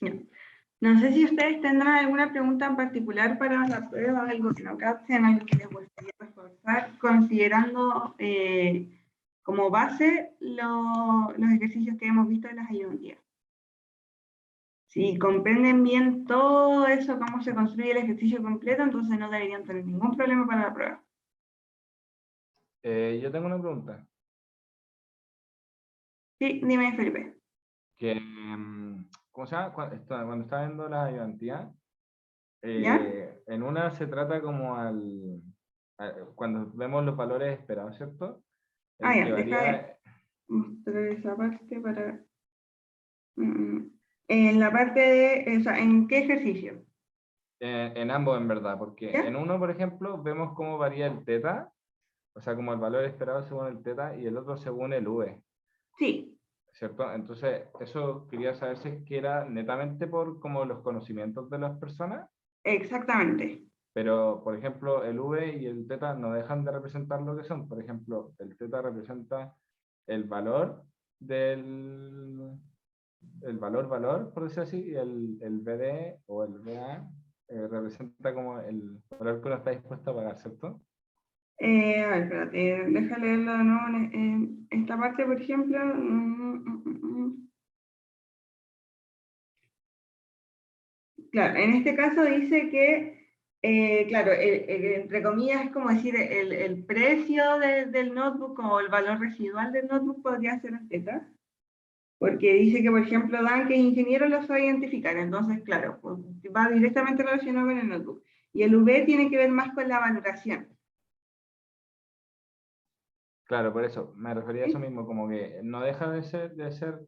Ya. No sé si ustedes tendrán alguna pregunta en particular para la prueba, algo que no capten, algo que les gustaría reforzar, considerando como base los ejercicios que hemos visto en las ayudantías. Si comprenden bien todo eso, cómo se construye el ejercicio completo, entonces no deberían tener ningún problema para la prueba. Yo tengo una pregunta. Sí, dime, Felipe. Que, ¿cómo se llama? Cuando está viendo las ayudantías, ¿Ya? en una se trata como cuando vemos los valores esperados, ¿cierto? Ah, El ya, que deja varía mostrar esa parte para... En la parte de... O sea, ¿en qué ejercicio? en ambos, en verdad, porque ¿Ya? en uno, por ejemplo, vemos cómo varía el teta, o sea, como el valor esperado según el teta, y el otro según el v, Sí, ¿cierto? Entonces, eso quería saber si es que era netamente por como los conocimientos de las personas, exactamente. pero, por ejemplo, el v y el teta no dejan de representar lo que son. Por ejemplo, el teta representa el valor el valor, por decirlo así, y el BD o el BA representa como el valor que uno está dispuesto a pagar, ¿cierto? A ver, espérate, deja leerlo de nuevo en esta parte, por ejemplo. Claro, en este caso dice que, claro, entre comillas es como decir el precio del notebook o el valor residual del notebook podría ser el teta, porque dice que, por ejemplo, Dan, que es ingeniero, lo sabe identificar, entonces, claro, pues, va directamente relacionado con el notebook. Y el V tiene que ver más con la valoración. Claro, por eso me refería a eso ¿Sí? mismo, como que no deja de ser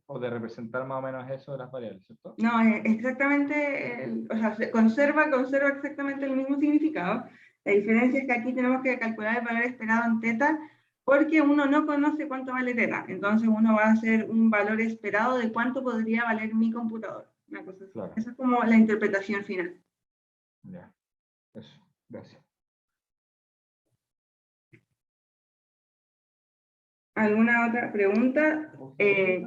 o de representar más o menos eso de las variables, ¿cierto? No, es exactamente, o sea, conserva exactamente el mismo significado. La diferencia es que aquí tenemos que calcular el valor esperado en teta porque uno no conoce cuánto vale teta. Entonces uno va a hacer un valor esperado de cuánto podría valer mi computador. Una cosa así. Claro, Esa es como la interpretación final. ya, eso, gracias. ¿Alguna otra pregunta?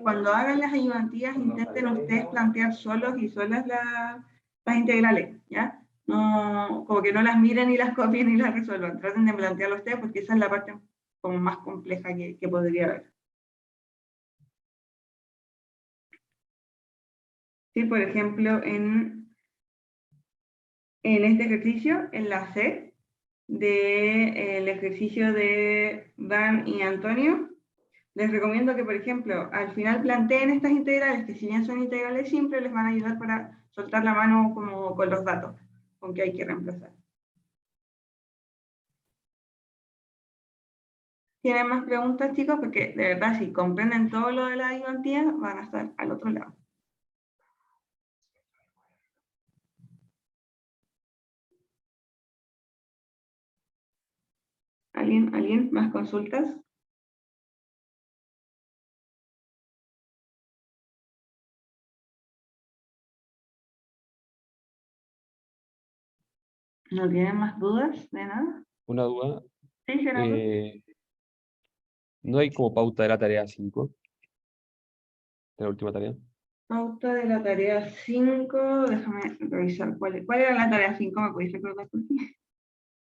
Cuando hagan las ayudantías, intenten ustedes plantear solos y solas las integrales, ¿ya? No, como que no las miren y las copien y las resuelvan. Traten de plantearlo ustedes porque esa es la parte como más compleja que podría haber. Sí, por ejemplo, en este ejercicio, en la C, del ejercicio de Dan y Antonio, les recomiendo que, por ejemplo, al final planteen estas integrales, que si bien son integrales simples, les van a ayudar para soltar la mano como con los datos, con que hay que reemplazar. ¿Tienen más preguntas, chicos? Porque de verdad, si comprenden todo lo de la ayudantía, van a estar al otro lado. ¿Alguien más consultas? ¿No tienen más dudas de nada? Una duda, Sí, Gerardo. ¿no hay como pauta de la tarea 5, de la última tarea? Pauta de la tarea 5, déjame revisar cuál era la tarea 5, ¿me podéis recordar?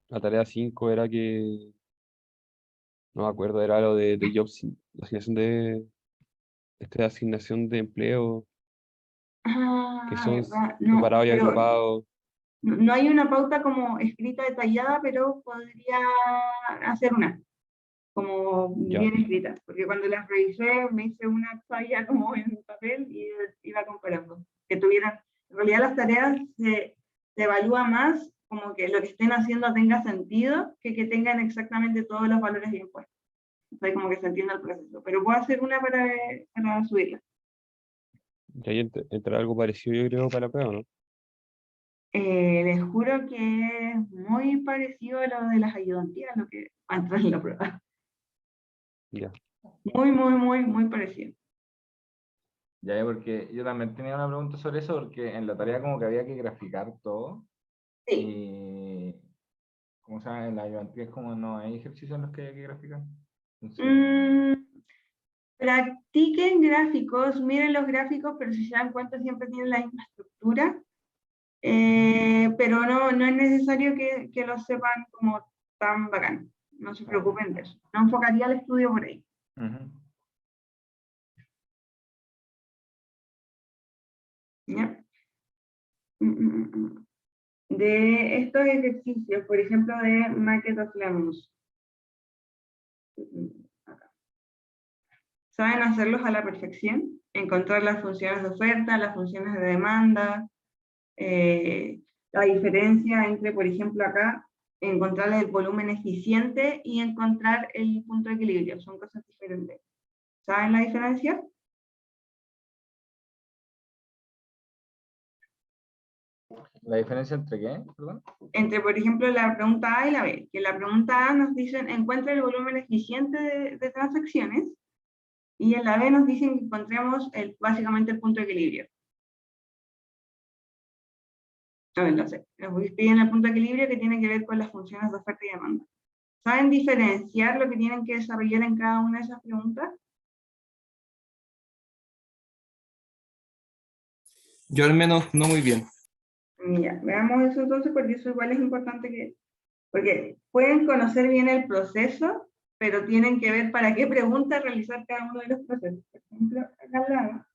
La tarea 5 era que, no me acuerdo, era lo de Jobs, la asignación de empleo, que Ah, son verdad, no, separados y pero agrupados. no hay una pauta como escrita detallada, pero podría hacer una, como Ya, bien escrita, porque cuando las revisé me hice una falla como en papel y iba comparando. Que tuvieran, en realidad las tareas se evalúa más como que lo que estén haciendo tenga sentido que tengan exactamente todos los valores bien puestos. Entonces como que se entienda el proceso, pero puedo hacer una para subirla. y ahí entra algo parecido, yo creo, para la prueba, ¿no? Les juro que es muy parecido a lo de las ayudantías, lo que va a entrar en la prueba. Ya, Muy, muy, muy, muy parecido. Ya, porque yo también tenía una pregunta sobre eso, porque en la tarea como que había que graficar todo, Sí. y como saben, en la ayudantía es como no hay ejercicios en los que hay que graficar. Entonces, Mm, practiquen gráficos, miren los gráficos, pero si se dan cuenta siempre tienen la misma estructura, pero no es necesario que lo sepan como tan bacán, no se preocupen de eso, no enfocaría el estudio por ahí. ¿Ya? De estos ejercicios, por ejemplo, de Market of Lemons, ¿saben hacerlos a la perfección? Encontrar las funciones de oferta, las funciones de demanda, la diferencia entre, por ejemplo, acá, encontrar el volumen eficiente y encontrar el punto de equilibrio, son cosas diferentes. ¿Saben la diferencia? ¿La diferencia entre qué? Perdón. Entre, por ejemplo, la pregunta A y la B, que la pregunta A nos dicen, encuentra el volumen eficiente de transacciones, y en la B nos dicen que encontremos básicamente el punto de equilibrio. A ver, no sé, nos piden el punto de equilibrio que tiene que ver con las funciones de oferta y demanda. ¿Saben diferenciar lo que tienen que desarrollar en cada una de esas preguntas? Yo al menos no muy bien. Ya, veamos eso entonces, porque eso igual es importante porque pueden conocer bien el proceso, pero tienen que ver para qué pregunta realizar cada uno de los procesos. Por ejemplo, acá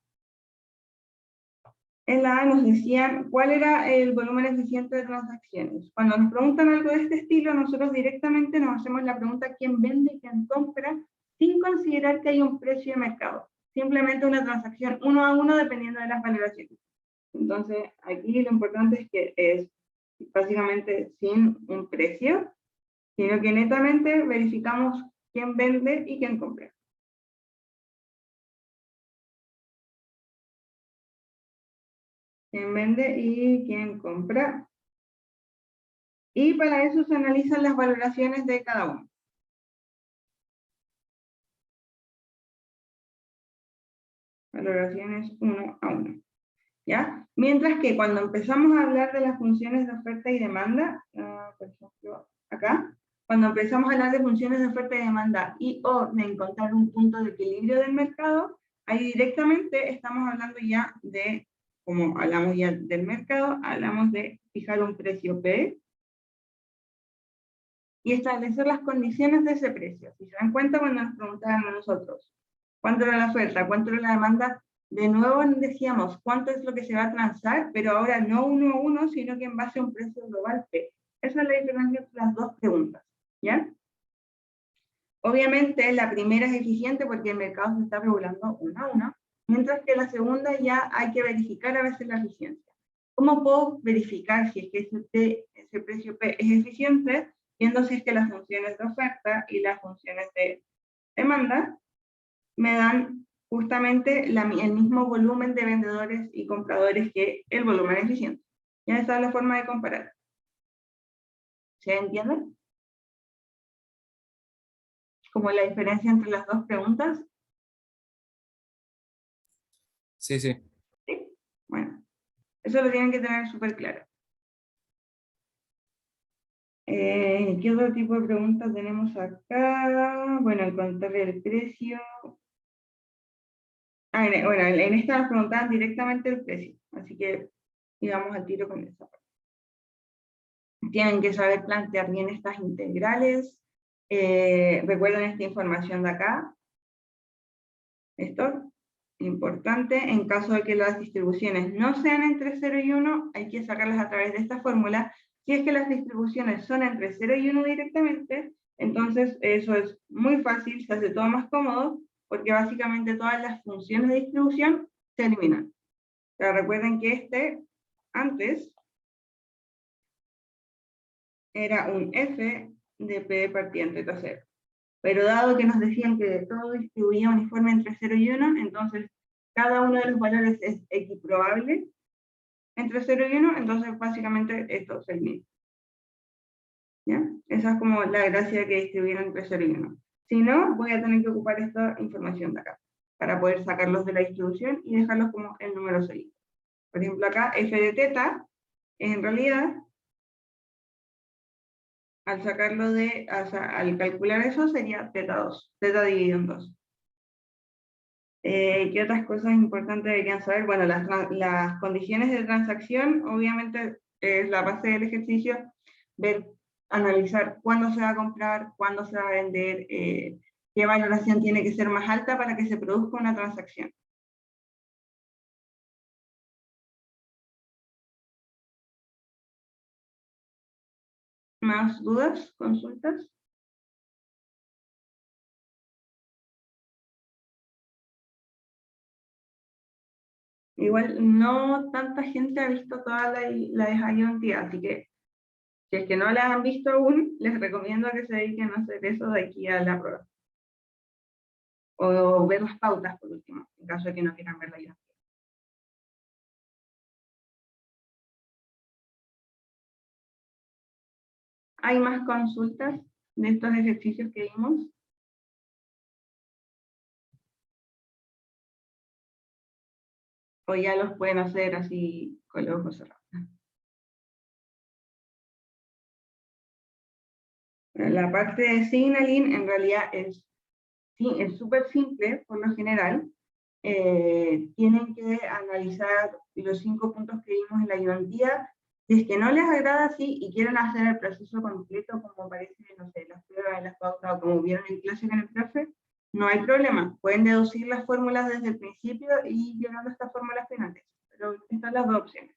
en la A nos decían cuál era el volumen eficiente de transacciones. Cuando nos preguntan algo de este estilo, nosotros directamente nos hacemos la pregunta quién vende y quién compra, sin considerar que hay un precio de mercado. Simplemente una transacción 1 a 1 dependiendo de las valoraciones. Entonces, aquí lo importante es que es básicamente sin un precio, sino que netamente verificamos quién vende y quién compra. Quién vende y quién compra. Y para eso se analizan las valoraciones de cada uno. Valoraciones 1 a 1. ¿Ya? Mientras que cuando empezamos a hablar de las funciones de oferta y demanda, por ejemplo, acá, cuando empezamos a hablar de funciones de oferta y demanda o de encontrar un punto de equilibrio del mercado, ahí directamente estamos hablando ya de, como hablamos ya del mercado, hablamos de fijar un precio P y establecer las condiciones de ese precio. Si se dan cuenta, cuando nos preguntaban a nosotros, ¿cuánto era la oferta? ¿Cuánto era la demanda? De nuevo decíamos cuánto es lo que se va a transar, pero ahora no 1 a 1, sino que en base a un precio global P. Esa es la diferencia entre las dos preguntas, ¿ya? Obviamente la primera es eficiente porque el mercado se está regulando 1 a 1, mientras que la segunda ya hay que verificar a veces la eficiencia. ¿Cómo puedo verificar si es que ese precio P es eficiente? Viendo si es que las funciones de oferta y las funciones de demanda me dan justamente el mismo volumen de vendedores y compradores que el volumen eficiente. Ya esa es la forma de comparar. ¿Se entiende? Como la diferencia entre las dos preguntas. Sí, sí. ¿Sí? Bueno, eso lo tienen que tener súper claro. ¿Qué otro tipo de preguntas tenemos acá? Bueno, encontrar el precio. Bueno, en esta nos preguntaban directamente el precio, así que íbamos al tiro con esa parte. Tienen que saber plantear bien estas integrales. Recuerden esta información de acá. Esto, importante, en caso de que las distribuciones no sean entre 0 y 1, hay que sacarlas a través de esta fórmula. Si es que las distribuciones son entre 0 y 1 directamente, entonces eso es muy fácil, se hace todo más cómodo, porque básicamente todas las funciones de distribución se eliminan. Pero recuerden que antes, era un f de p partida entre θ 0. Pero dado que nos decían que todo distribuía uniforme entre 0 y 1, entonces cada uno de los valores es equiprobable entre 0 y 1, entonces básicamente esto se elimina. ¿Ya? Esa es como la gracia de que distribuyeran entre 0 y 1. Si no, voy a tener que ocupar esta información de acá, para poder sacarlos de la distribución y dejarlos como el número 6. Por ejemplo acá, f de teta, en realidad, al sacarlo al calcular eso sería teta 2, teta dividido en 2. ¿Qué otras cosas importantes deberían saber? Bueno, las condiciones de transacción, obviamente, es la base del ejercicio, analizar cuándo se va a comprar, cuándo se va a vender, qué valoración tiene que ser más alta para que se produzca una transacción. ¿Más dudas? ¿Consultas? Igual no tanta gente ha visto toda la de IoT, así que si es que no las han visto aún, les recomiendo que se dediquen a hacer eso de aquí a la prueba. O ver las pautas por último, en caso de que no quieran ver la IoT. ¿Hay más consultas de estos ejercicios que vimos? ¿O ya los pueden hacer así con los ojos cerrados? La parte de signaling en realidad es súper simple por lo general. Tienen que analizar los 5 puntos que vimos en la ayudantía. Si es que no les agrada así y quieren hacer el proceso completo, como parece, no sé, las pruebas, las pautas, o como vieron en clase con el profe, no hay problema. Pueden deducir las fórmulas desde el principio y llegando a estas fórmulas finales. Pero están las dos opciones.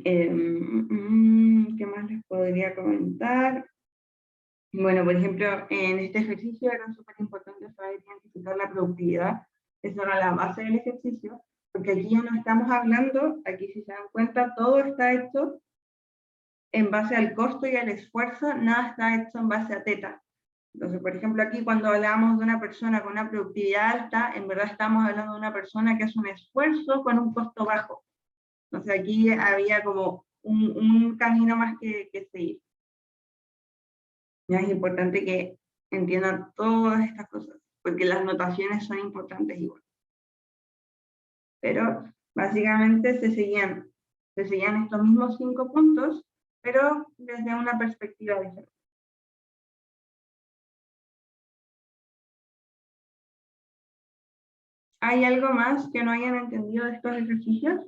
¿Qué más les podría comentar? Bueno, por ejemplo, en este ejercicio era súper importante saber identificar la productividad. Esa era la base del ejercicio, porque aquí ya no estamos hablando, aquí si se dan cuenta, todo está hecho en base al costo y al esfuerzo, nada está hecho en base a teta. Entonces, por ejemplo, aquí cuando hablamos de una persona con una productividad alta, en verdad estamos hablando de una persona que hace un esfuerzo con un costo bajo. Entonces aquí había como un camino más que seguir. Ya es importante que entiendan todas estas cosas, porque las notaciones son importantes igual. Pero básicamente se seguían estos mismos 5 puntos, pero desde una perspectiva diferente. ¿Hay algo más que no hayan entendido de estos ejercicios?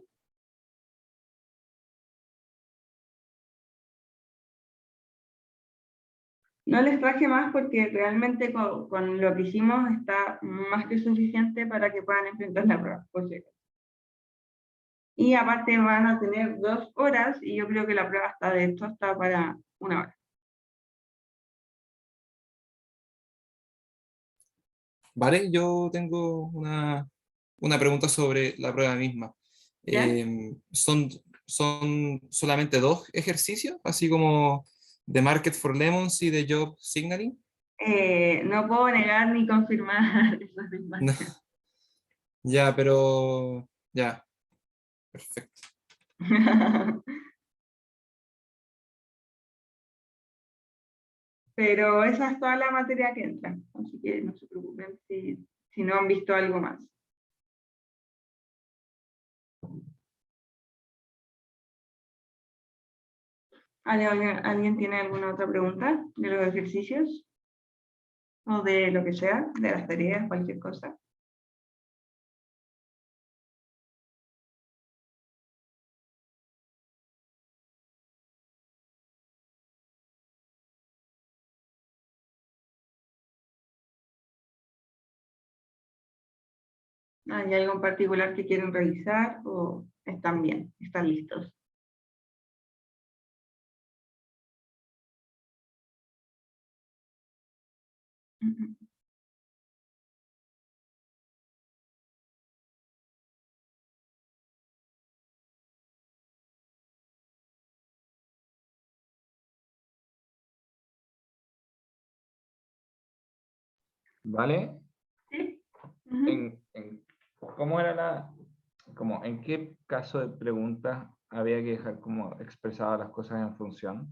No les traje más porque realmente con lo que hicimos está más que suficiente para que puedan enfrentar la prueba, por cierto. Y aparte van a tener 2 horas y yo creo que la prueba está, de hecho, está para 1 hora. Vale, yo tengo una pregunta sobre la prueba misma. ¿Ya? ¿Son solamente 2 ejercicios, así como de Market for Lemons y de Job Signaling? No puedo negar ni confirmar esa afirmación. Ya, pero ya, perfecto. Pero esa es toda la materia que entra, así que no se preocupen si no han visto algo más. ¿Alguien tiene alguna otra pregunta de los ejercicios? O de lo que sea, de las tareas, cualquier cosa. ¿Hay algo en particular que quieren revisar o están bien, están listos? ¿Vale? Sí. ¿Cómo era en qué caso de preguntas había que dejar como expresadas las cosas en función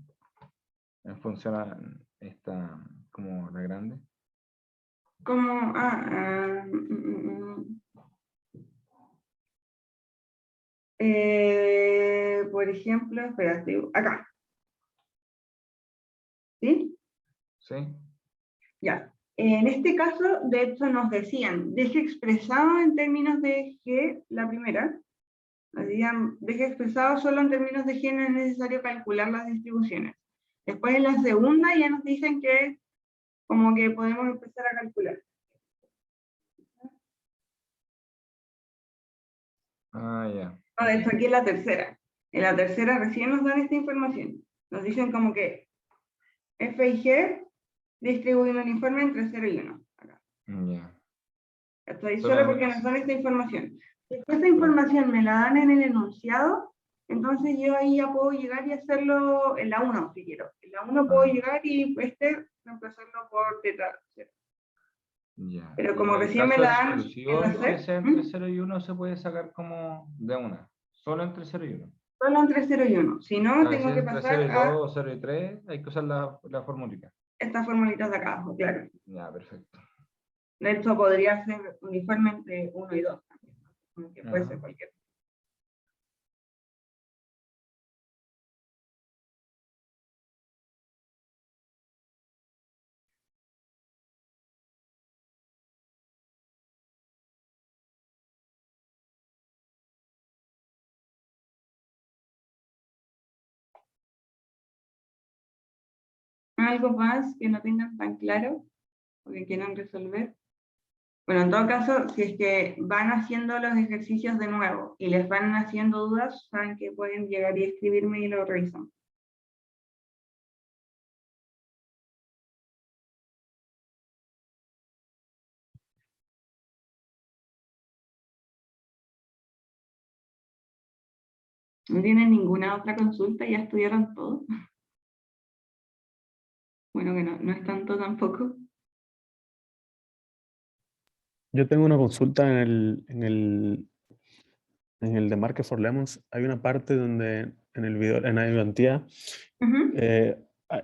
a esta, como la grande? Como, Por ejemplo, espérate, acá. ¿Sí? ¿Sí? Ya. En este caso, de hecho, nos decían, deje expresado en términos de G, la primera. Nos decían, deje expresado solo en términos de G, no es necesario calcular las distribuciones. Después en la segunda ya nos dicen que como que podemos empezar a calcular. Ah, ya. No, de hecho, aquí en la tercera. En la tercera recién nos dan esta información. Nos dicen como que F y G distribuyen un uniforme entre 0 y 1. Acá. Ya. Estoy Solo solo en porque nos eso. dan esta información. Si esta información me la dan en el enunciado, entonces yo ahí ya puedo llegar y hacerlo en la 1, si quiero. En la 1 puedo Ah, llegar y reemplazarlo por teta. ya. Pero Y como en el recién me caso la dan en exclusivo la de que C, sea entre 0 y 1 se puede sacar como de una. Solo entre 0 y 1. solo entre 0 y 1. Si no, Si tengo es que entre 0 pasar y a 2 o 0 y 3, hay que usar la formulita. estas formulitas de acá abajo, claro. Ya, perfecto. De hecho, podría ser uniforme entre 1 y 2 también, ¿no? Como que puede ser Ajá. cualquier. ¿Algo más que no tengan tan claro o que quieran resolver? Bueno, en todo caso, si es que van haciendo los ejercicios de nuevo y les van haciendo dudas, saben que pueden llegar y escribirme y lo revisan. ¿No tienen ninguna otra consulta? ¿Ya estudiaron todo? Bueno, que no es tanto tampoco. Yo tengo una consulta en el de Market for Lemons. Hay una parte donde en el video, en la ayudantía, Ujú. ah,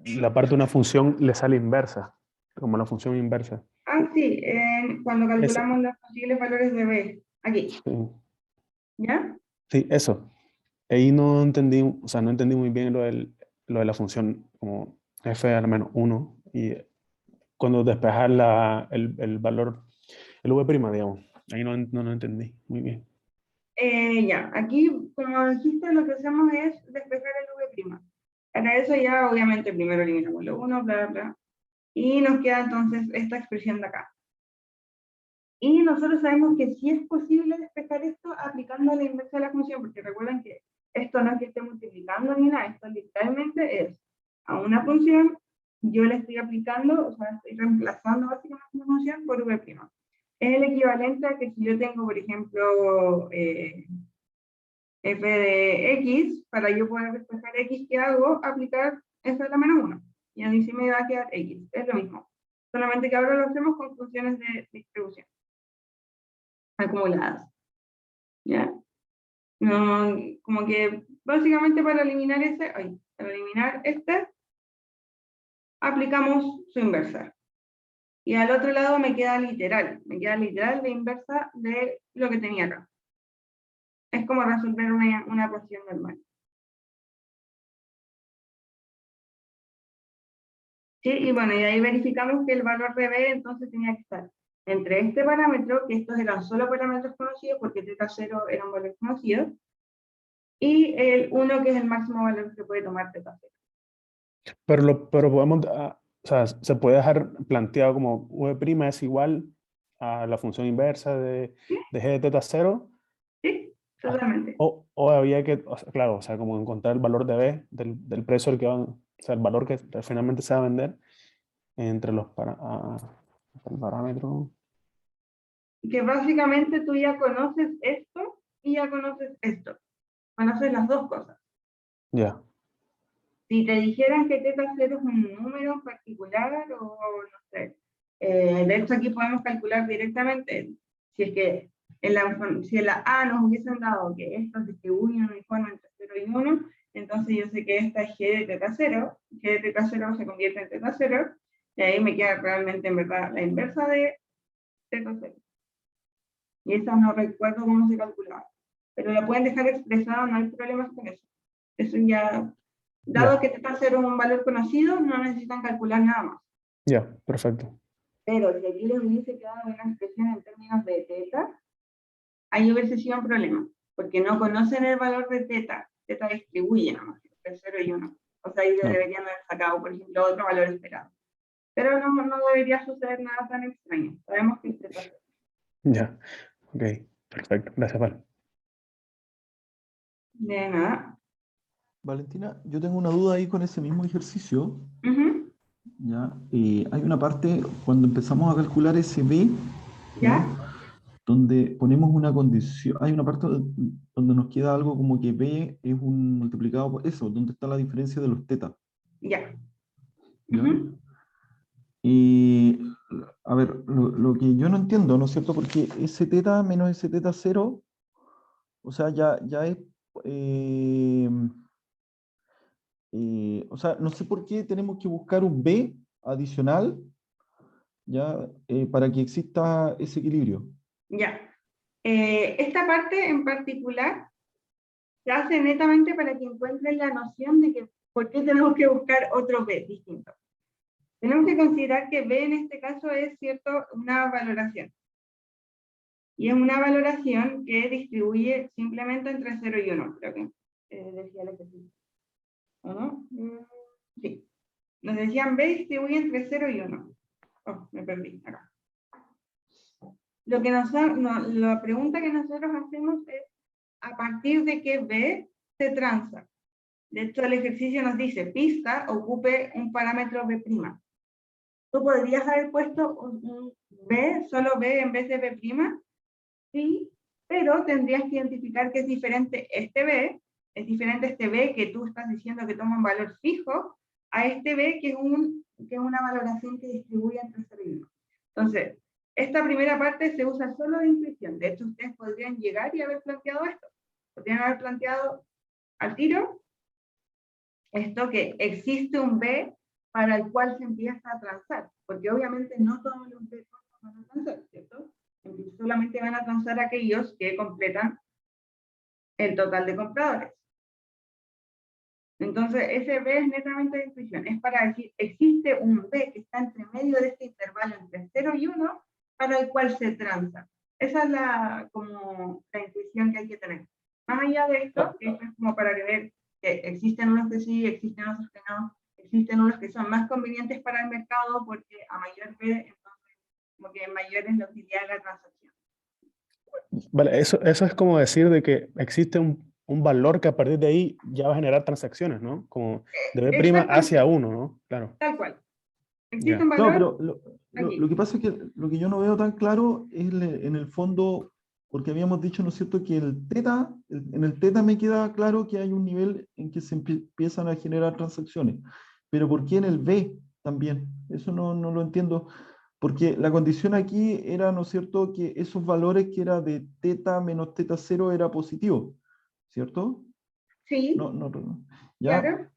la parte de una función le sale inversa, como la función inversa. Ah, sí, cuando Ese- calculamos los posibles valores de B, aquí, sí, ¿ya? sí, eso. Ahí no entendí, o sea, no entendí muy bien lo de la función como f a la menos 1 y cuando despejar el valor, el v', digamos. Ahí no lo entendí muy bien. Ya, aquí, como dijiste, lo que hacemos es despejar el v'. Para eso ya, obviamente, primero eliminamos lo 1, bla, bla, bla. Y nos queda entonces esta expresión de acá. Y nosotros sabemos que sí es posible despejar esto aplicando la inversa de la función, porque recuerden que esto no es que esté multiplicando ni nada, esto literalmente es a una función, yo le estoy aplicando, o sea, estoy reemplazando básicamente una función por v'. Es el equivalente a que si yo tengo, por ejemplo, f de x, para yo poder despejar x, ¿qué hago? Aplicar f a la menos 1. Y a mí sí me va a quedar x, es lo mismo. Solamente que ahora lo hacemos con funciones de distribución acumuladas. ¿Ya? No, como que básicamente para eliminar para eliminar este, aplicamos su inversa. Y al otro lado me queda literal la inversa de lo que tenía acá. Es como resolver una ecuación normal. ¿Sí? Y bueno, y ahí verificamos que el valor de B entonces tenía que estar entre este parámetro, que estos eran solo parámetros conocidos porque θ0 era un valor conocido, y el 1 que es el máximo valor que puede tomar θ0. Pero podemos, o sea, se puede dejar planteado como v' es igual a la función inversa de g de θ0, ¿Sí? Totalmente. o había que, o sea, claro, o sea, como encontrar el valor de b, del precio al que van, o sea, el valor que finalmente se va a vender entre los el parámetro. Que básicamente tú ya conoces esto y ya conoces esto. Conoces las dos cosas. Ya. Si te dijeran que θ0 es un número en particular o no sé, de hecho aquí podemos calcular directamente si es que si en la A nos hubiesen dado que esto se distribuye uniforme entre 0 y 1, entonces yo sé que esta es G de θ0, G de θ0 se convierte en θ0, y ahí me queda realmente en verdad la inversa de θ0. Y esa no recuerdo cómo se calculaba. pero lo pueden dejar expresado, no hay problemas con eso. Eso ya, dado que teta 0 es un valor conocido, no necesitan calcular nada más. Ya, perfecto. Pero si aquí les hubiese quedado una expresión en términos de teta, ahí hubiese sido un problema, porque no conocen el valor de teta. Teta distribuye nomás, entre 0 y 1. O sea, ahí deberían haber sacado, por ejemplo, otro valor esperado. Pero no debería suceder nada tan extraño. Sabemos que es teta 0. Ya, ok, perfecto. Gracias, Val. De nada. Valentina, yo tengo una duda ahí con ese mismo ejercicio. Ujú. ¿Ya? Hay una parte, cuando empezamos a calcular ese B, ¿Ya? donde ponemos una condición, hay una parte donde nos queda algo como que B es un multiplicado por eso, donde está la diferencia de los teta. Ya. ¿Ya? Ujú. Y, a ver, lo que yo no entiendo, ¿no es cierto? Porque ese teta menos ese teta 0, o sea, ya es... o sea, no sé por qué tenemos que buscar un B adicional, ¿ya? Para que exista ese equilibrio. Ya. Esta parte en particular se hace netamente para que encuentren la noción de que por qué tenemos que buscar otro B distinto. Tenemos que considerar que B en este caso es, cierto, una valoración. Y es una valoración que distribuye simplemente entre 0 y 1, creo que decía el ejercicio. ¿O no? Sí. Nos decían B distribuye entre 0 y 1. Oh, me perdí acá. La pregunta que nosotros hacemos es a partir de qué B se transa. De hecho, el ejercicio nos dice pista ocupe un parámetro B'. ¿Tú podrías haber puesto un B, solo B en vez de B'? Sí, pero tendrías que identificar que es diferente este B, es diferente este B que tú estás diciendo que toma un valor fijo, a este B que es una valoración que distribuye entre 0 y 1. Entonces, esta primera parte se usa solo de intuición. De hecho, ustedes podrían llegar y haber planteado esto. Podrían haber planteado al tiro esto que existe un B para el cual se empieza a transar, porque obviamente no todos los B van a transar, ¿cierto? Solamente van a transar aquellos que completan el total de compradores. Entonces, ese B es netamente de intuición. Es para decir, existe un B que está entre medio de este intervalo entre 0 y 1 para el cual se transa. Esa es como la intuición que hay que tener. Más allá de esto, esto es como para ver que existen unos que sí, existen otros que no, existen unos que son más convenientes para el mercado porque a mayor B, entonces, como que mayor es la utilidad de la transacción. Vale, eso es como decir de que existe un valor que a partir de ahí ya va a generar transacciones, ¿no? Como de B' hacia 1, ¿no? Claro. Tal cual. Existe Ya. un No, valor pero aquí. lo que pasa es que lo que yo no veo tan claro es en el fondo, porque habíamos dicho, ¿no es cierto?, que en el teta me queda claro que hay un nivel en que se empiezan a generar transacciones. Pero ¿por qué en el B también? Eso no lo entiendo. Porque la condición aquí era, ¿no es cierto?, que esos valores que era de teta menos teta 0 era positivo, ¿cierto? Sí, ¿Ya? claro.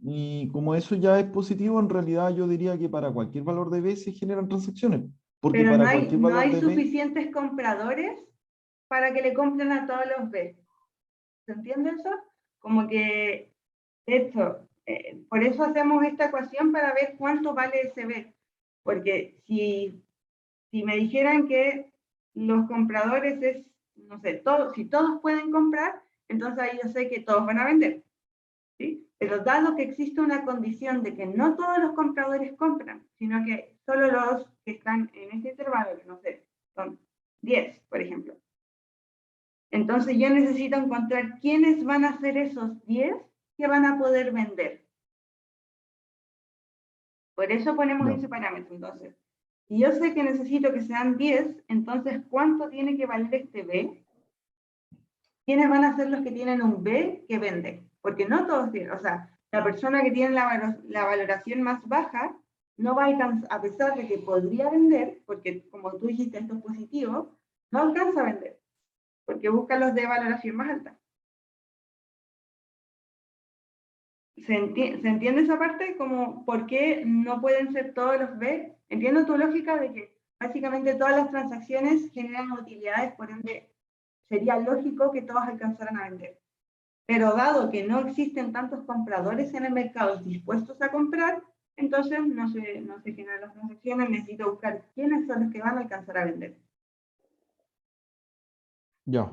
Y como eso ya es positivo, en realidad yo diría que para cualquier valor de B se generan transacciones. Porque Pero para cualquier no valor hay de B, suficientes compradores para que le compren a todos los B. ¿Se entiende eso? Como que, de hecho, por eso hacemos esta ecuación para ver cuánto vale ese B. Porque si me dijeran que los compradores es, no sé, si todos pueden comprar, entonces ahí yo sé que todos van a vender. ¿Sí? Pero dado que existe una condición de que no todos los compradores compran, sino que solo los que están en ese intervalo, que no sé, son 10, por ejemplo. Entonces yo necesito encontrar quiénes van a ser esos 10 que van a poder vender. Por eso ponemos ese parámetro. Entonces, si yo sé que necesito que sean 10, entonces ¿cuánto tiene que valer este B? ¿Quiénes van a ser los que tienen un B que vende? Porque no todos tienen, o sea, la persona que tiene la valoración más baja no va a alcanzar, a pesar de que podría vender, porque como tú dijiste, esto es positivo, no alcanza a vender, porque busca los de valoración más alta. ¿Se entiende esa parte? Como, ¿por qué no pueden ser todos los B? Entiendo tu lógica de que básicamente todas las transacciones generan utilidades, por ende, sería lógico que todos alcanzaran a vender. Pero dado que no existen tantos compradores en el mercado dispuestos a comprar, entonces no se generan las transacciones, necesito buscar quiénes son los que van a alcanzar a vender. Ya.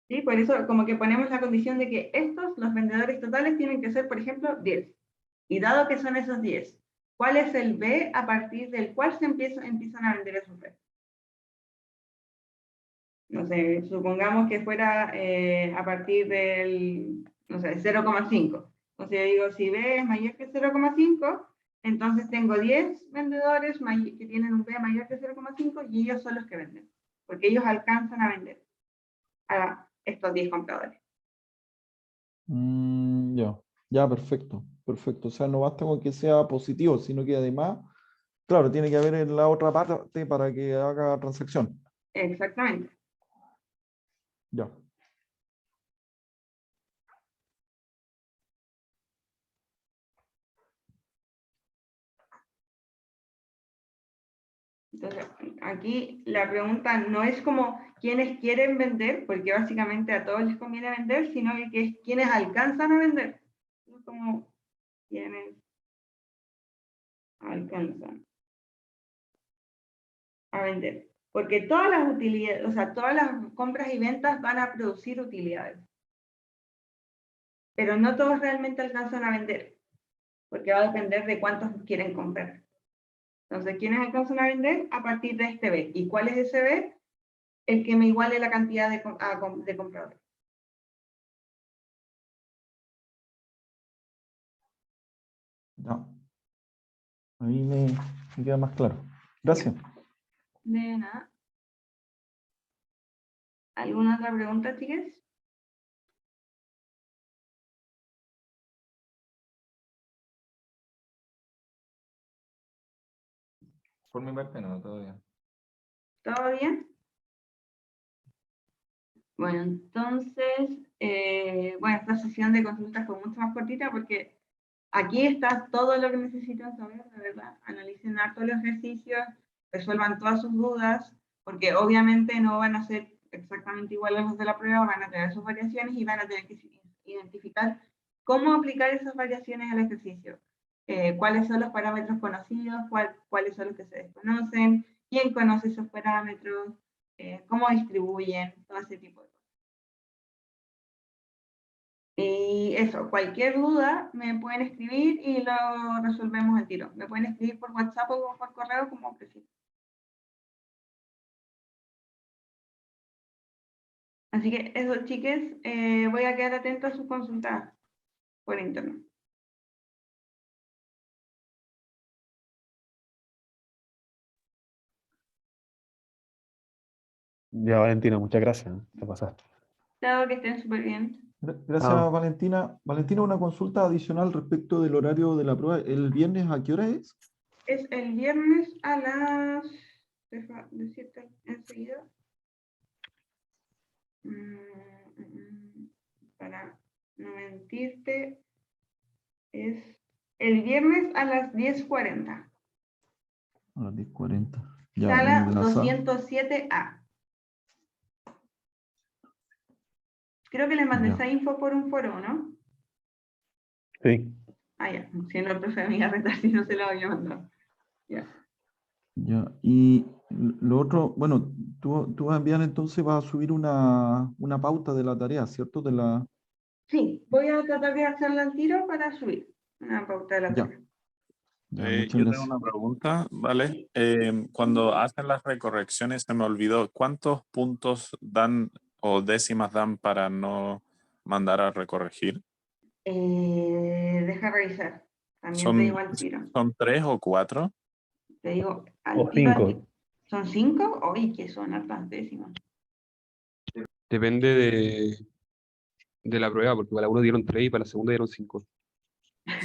¿Sí? Por eso como que ponemos la condición de que estos, los vendedores totales, tienen que ser, por ejemplo, 10. Y dado que son esos 10, ¿cuál es el B a partir del cual se empiezan a vender esos B? No sé, supongamos que fuera a partir del, no sé, 0,5. Entonces yo digo, si B es mayor que 0,5, entonces tengo 10 vendedores que tienen un B mayor que 0,5 y ellos son los que venden, porque ellos alcanzan a vender a estos 10 compradores. Ya, ya, perfecto, perfecto. O sea, no basta con que sea positivo, sino que además, claro, tiene que haber en la otra parte para que haga transacción. Exactamente. Ya. Entonces, aquí la pregunta no es como quiénes quieren vender, porque básicamente a todos les conviene vender, sino que es quiénes alcanzan a vender. No como quiénes alcanzan a vender. Porque todas las utilidades, o sea, todas las compras y ventas van a producir utilidades. Pero no todos realmente alcanzan a vender, porque va a depender de cuántos quieren comprar. Entonces, ¿quiénes alcanzan a vender? A partir de este B. ¿Y cuál es ese B? El que me iguale la cantidad de compradores. Ya. Ahí me queda más claro. Gracias. De nada. ¿Alguna otra pregunta, chicas? Por mi parte no, todo bien. ¿Todo bien? Bueno, entonces, bueno, esta sesión de consultas fue mucho más cortita porque aquí está todo lo que necesitan saber, de verdad. Analicen harto los ejercicios, resuelvan todas sus dudas, porque obviamente no van a ser exactamente iguales a los de la prueba, van a tener sus variaciones y van a tener que identificar cómo aplicar esas variaciones al ejercicio. Cuáles son los parámetros conocidos, cuáles son los que se desconocen, quién conoce esos parámetros, cómo distribuyen, todo ese tipo de cosas. Y eso, cualquier duda me pueden escribir y lo resolvemos al tiro. Me pueden escribir por WhatsApp o por correo como prefieran. Así que eso, chiques, voy a quedar atento a sus consultas por internet. Ya, Valentina, muchas gracias. Te pasaste. Chao, que estén súper bien. Gracias, Ah. Valentina. Valentina, una consulta adicional respecto del horario de la prueba. ¿El viernes a qué hora es? Es el viernes a las... Deja decirte enseguida. Para no mentirte, es el viernes a las 10:40. A las 10:40. Ya, Sala en la sala. 207A. Creo que les mandé Ya. esa info por un foro, ¿no? Sí. Ah, ya. Si no, el profe me iba a retar si no se lo había mandado. Ya. Ya. Y lo otro, bueno, tú vas a enviar entonces, vas a subir una pauta de la tarea, ¿cierto? De la... Sí, voy a tratar de hacerla al tiro para subir una pauta de la Ya. tarea. Ya, muchas Yo tengo gracias. una pregunta, ¿vale? Cuando hacen las recorrecciones, se me olvidó, ¿cuántos puntos dan o décimas dan para no mandar a recorregir? Deja revisar. También te digo al tiro. ¿Son 3 o 4? Te digo al O tiro. 5. ¿Son 5? Uy, que son hartas décimas. Depende de la prueba, porque para la 1 dieron 3 y para la segunda dieron 5.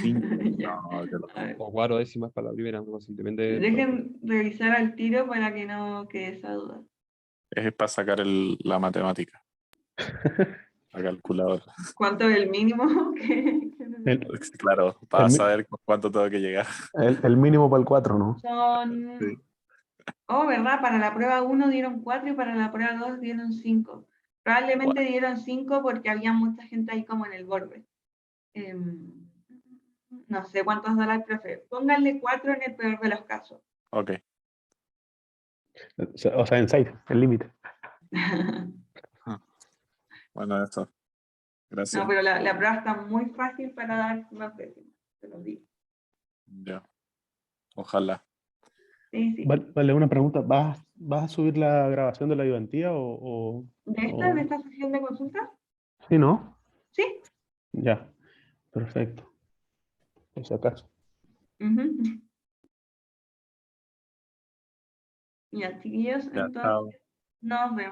5. Ya. No, que lo- A ver, O 4 décimas para la primera, algo así, depende de la prueba. dejen revisar al tiro para que no quede esa duda. Es para sacar la matemática, la calculadora. ¿Cuánto es el mínimo que El, Claro, para el mi- saber con cuánto tengo que llegar. el mínimo para el 4, ¿no? son? Sí. Oh, ¿verdad? Para la prueba 1 dieron 4 y para la prueba 2 dieron 5. Probablemente dieron 5 porque había mucha gente ahí como en el borde. No sé cuántos dará el profe. Pónganle 4 en el peor de los casos. Ok. O sea, en 6, el límite. Bueno, eso. Gracias. No, pero la prueba está muy fácil para dar unos décimos, te lo digo. Ya. Ojalá. Sí, sí. Vale, una pregunta. ¿Vas a subir la grabación de la ayudantía ¿De esta sesión de consulta? Sí, ¿no? Sí. Ya, perfecto. Por si acaso. Ujú. Ya, chiquillos, Ya, chao. entonces nos vemos.